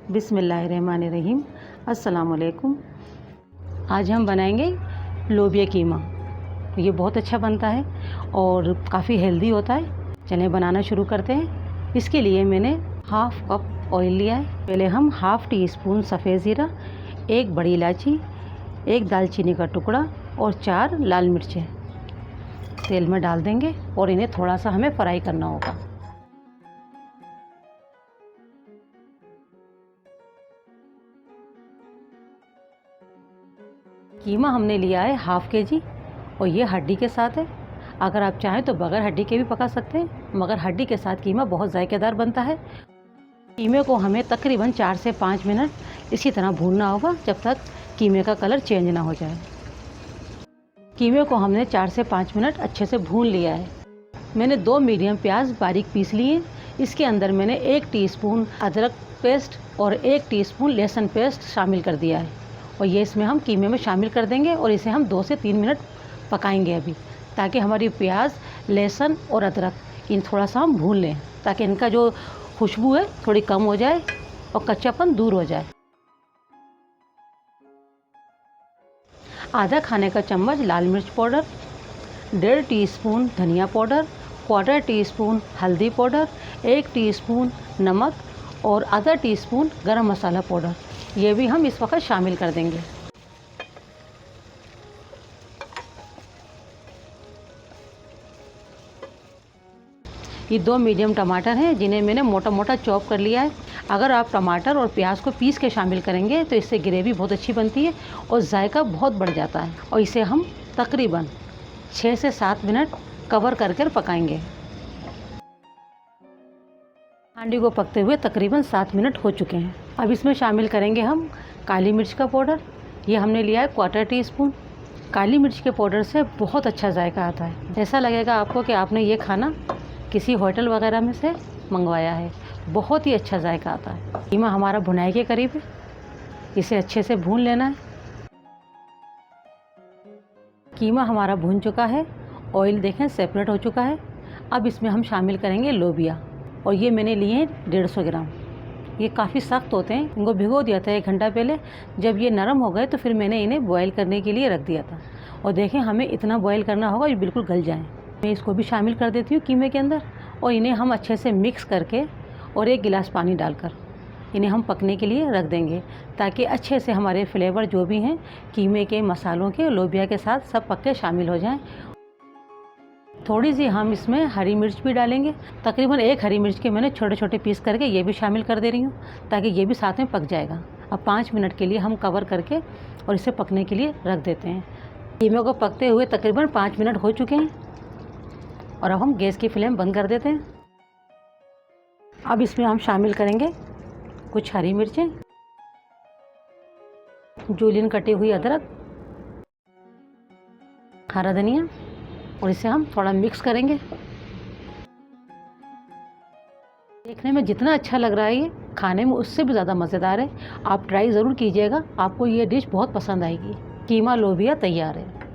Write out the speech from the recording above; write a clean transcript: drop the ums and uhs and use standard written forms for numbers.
बिस्मिल्लाहिर्रहमानिर्रहीम। अस्सलाम वालेकुम। आज हम बनाएंगे लोबिया कीमा। ये बहुत अच्छा बनता है और काफ़ी हेल्दी होता है। चलिए बनाना शुरू करते हैं। इसके लिए मैंने हाफ़ कप ऑयल लिया है। पहले हम हाफ़ टी स्पून सफ़ेद ज़ीरा, एक बड़ी इलायची, एक दालचीनी का टुकड़ा और 4 लाल मिर्चें तेल में डाल देंगे और इन्हें थोड़ा सा हमें फ्राई करना होगा। कीमा हमने लिया है हाफ़ केजी और ये हड्डी के साथ है। अगर आप चाहें तो बगैर हड्डी के भी पका सकते हैं, मगर हड्डी के साथ कीमा बहुत जायकेदार बनता है। कीमे को हमें तकरीबन 4 से 5 मिनट इसी तरह भूनना होगा जब तक कीमे का कलर चेंज ना हो जाए। कीमे को हमने 4 से 5 मिनट अच्छे से भून लिया है। मैंने 2 मीडियम प्याज बारीक पीस लिए। इसके अंदर मैंने 1 टीस्पून अदरक पेस्ट और 1 टीस्पून लहसुन पेस्ट शामिल कर दिया है और ये इसमें हम कीमे में शामिल कर देंगे और इसे हम 2 से 3 मिनट पकाएंगे अभी, ताकि हमारी प्याज, लहसुन और अदरक इन थोड़ा सा हम भून लें, ताकि इनका जो खुशबू है थोड़ी कम हो जाए और कच्चापन दूर हो जाए। आधा खाने का चम्मच लाल मिर्च पाउडर, 1.5 टीस्पून धनिया पाउडर, 1/4 टीस्पून हल्दी पाउडर, 1 टीस्पून नमक और आधा टीस्पून गरम मसाला पाउडर, ये भी हम इस वक्त शामिल कर देंगे। ये 2 मीडियम टमाटर हैं जिन्हें मैंने मोटा मोटा चॉप कर लिया है। अगर आप टमाटर और प्याज को पीस के शामिल करेंगे तो इससे ग्रेवी बहुत अच्छी बनती है और जायका बहुत बढ़ जाता है। और इसे हम तकरीबन 6 से 7 मिनट कवर करके पकाएंगे। हांडी को पकते हुए तकरीबन 7 मिनट हो चुके हैं। अब इसमें शामिल करेंगे हम काली मिर्च का पाउडर। ये हमने लिया है 1/4 टीस्पून। काली मिर्च के पाउडर से बहुत अच्छा जायका आता है। ऐसा लगेगा आपको कि आपने ये खाना किसी होटल वगैरह में से मंगवाया है। बहुत ही अच्छा जायका आता है। कीमा हमारा भुनाई के करीब है, इसे अच्छे से भून लेना है। कीमा हमारा भून चुका है, ऑयल देखें सेपरेट हो चुका है। अब इसमें हम शामिल करेंगे लोबिया और ये मैंने लिए हैं 150 ग्राम। ये काफ़ी सख्त होते हैं, इनको भिगो दिया था 1 घंटा पहले। जब ये नरम हो गए तो फिर मैंने इन्हें बॉयल करने के लिए रख दिया था। और देखें हमें इतना बॉयल करना होगा ये बिल्कुल गल जाएँ। मैं इसको भी शामिल कर देती हूँ कीमे के अंदर और इन्हें हम अच्छे से मिक्स करके और 1 गिलास पानी डालकर इन्हें हम पकने के लिए रख देंगे, ताकि अच्छे से हमारे फ्लेवर जो भी हैं कीमे के, मसालों के, लोबिया के साथ सब पक के शामिल हो जाएं। थोड़ी सी हम इसमें हरी मिर्च भी डालेंगे। तकरीबन 1 हरी मिर्च के मैंने छोटे छोटे पीस करके ये भी शामिल कर दे रही हूँ, ताकि ये भी साथ में पक जाएगा। अब 5 मिनट के लिए हम कवर करके और इसे पकने के लिए रख देते हैं। कीमे को पकते हुए तकरीबन 5 मिनट हो चुके हैं और अब हम गैस की फ्लेम बंद कर देते हैं। अब इसमें हम शामिल करेंगे कुछ हरी मिर्चें, जूलियन कटी हुई अदरक, हरा धनिया और इसे हम थोड़ा मिक्स करेंगे। देखने में जितना अच्छा लग रहा है ये खाने में उससे भी ज़्यादा मज़ेदार है। आप ट्राई ज़रूर कीजिएगा, आपको ये डिश बहुत पसंद आएगी। कीमा लोबिया तैयार है।